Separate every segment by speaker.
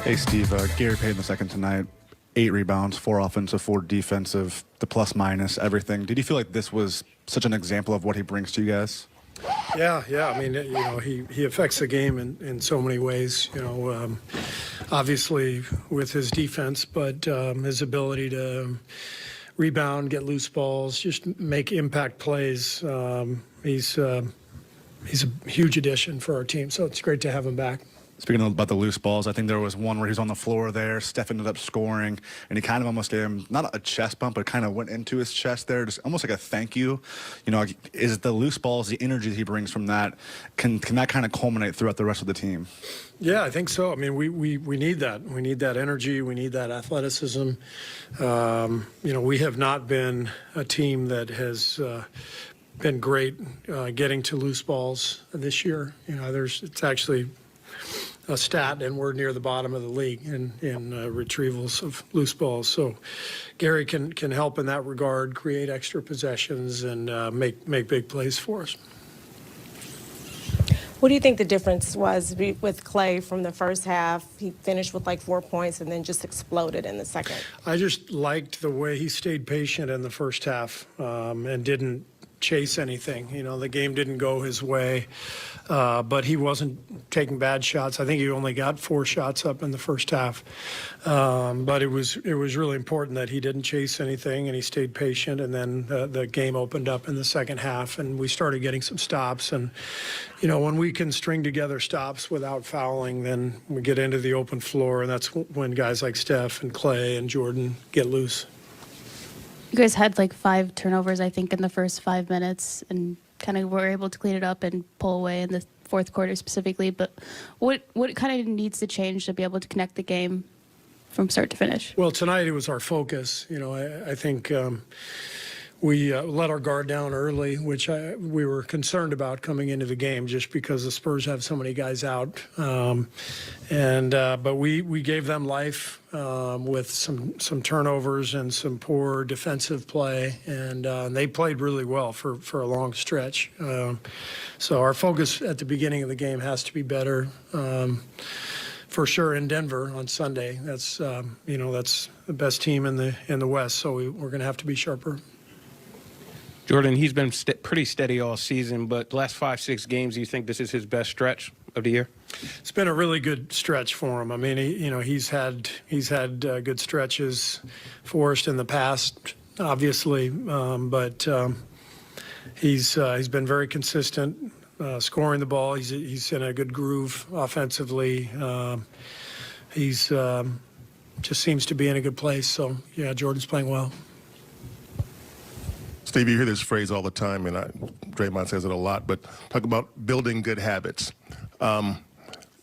Speaker 1: Hey, Steve. Gary Payton II tonight. 8 rebounds, 4 offensive, 4 defensive, the plus minus, everything. Did you feel like this was such an example of what he brings to you guys?
Speaker 2: Yeah. I mean, he affects the game in so many ways. Obviously with his defense, but his ability to rebound, get loose balls, just make impact plays. He's a huge addition for our team, so it's great to have him back.
Speaker 1: Speaking about the loose balls, I think there was one where he was on the floor there. Steph ended up scoring, and he kind of almost gave him, not a chest bump, but kind of went into his chest there, just almost like a thank you. You know, is the loose balls, the energy that he brings from that, can that kind of culminate throughout the rest of the team?
Speaker 2: Yeah, I think so. I mean, we need that. We need that energy. We need that athleticism. We have not been a team that has been great getting to loose balls this year. It's actually a stat, and we're near the bottom of the league in retrievals of loose balls. So Gary can help in that regard, create extra possessions, and make big plays for us.
Speaker 3: What do you think the difference was with Clay from the first half? He finished with like 4 points and then just exploded in the second.
Speaker 2: I just liked the way he stayed patient in the first half and didn't chase anything. The game didn't go his way, but he wasn't taking bad shots. I think he only got 4 shots up in the first half, but it was really important that he didn't chase anything and he stayed patient. And then the game opened up in the second half, and we started getting some stops. And when we can string together stops without fouling, then we get into the open floor, and that's when guys like Steph and Clay and Jordan get loose.
Speaker 4: You guys had like 5 turnovers, I think, in the first 5 minutes, and kind of were able to clean it up and pull away in the fourth quarter specifically. But what kind of needs to change to be able to connect the game from start to finish?
Speaker 2: Well, tonight it was our focus. I think we let our guard down early, which we were concerned about coming into the game, just because the Spurs have so many guys out. But we gave them life with some turnovers and some poor defensive play, and they played really well for a long stretch. So our focus at the beginning of the game has to be better. For sure, in Denver on Sunday, that's the best team in the West. So we're going to have to be sharper.
Speaker 5: Jordan, he's been pretty steady all season, but the last 5-6 games, do you think this is his best stretch of the year?
Speaker 2: It's been a really good stretch for him. I mean, he's had good stretches for us in the past, obviously, but he's been very consistent, scoring the ball. He's in a good groove offensively. He's just seems to be in a good place. So yeah, Jordan's playing well.
Speaker 6: Steve, you hear this phrase all the time, and Draymond says it a lot, but talk about building good habits.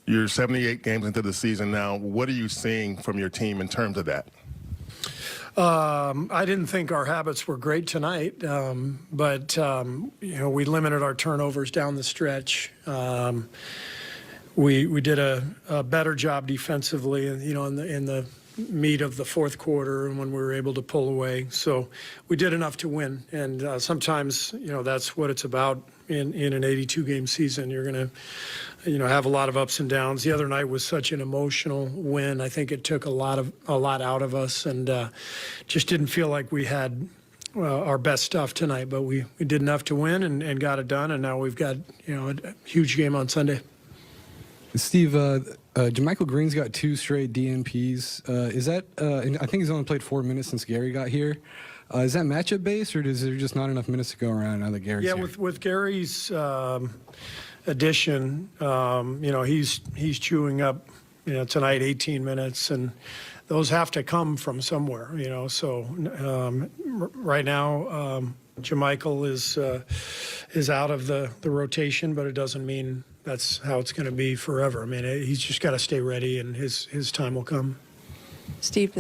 Speaker 6: You're 78 games into the season now. What are you seeing from your team in terms of that?
Speaker 2: I didn't think our habits were great tonight, but we limited our turnovers down the stretch. We did a better job defensively, in the meat of the fourth quarter, and when we were able to pull away. So we did enough to win, and sometimes that's what it's about in an 82-game season. You're going to have a lot of ups and downs. The other night was such an emotional win. I think it took a lot out of us, and just didn't feel like we had our best stuff tonight, but we did enough to win and got it done, and now we've got a huge game on Sunday.
Speaker 7: Steve, JaMychal Green's got 2 straight DNPs. Is that? And I think he's only played 4 minutes since Gary got here. Is that matchup based, or is there just not enough minutes to go around now that Gary's here?
Speaker 2: Yeah, with Gary's addition, he's chewing up tonight 18 minutes, and those have to come from somewhere. So right now JaMychal is out of the rotation, but it doesn't mean that's how it's going to be forever. I mean, he's just got to stay ready, and his time will come.
Speaker 8: Steve,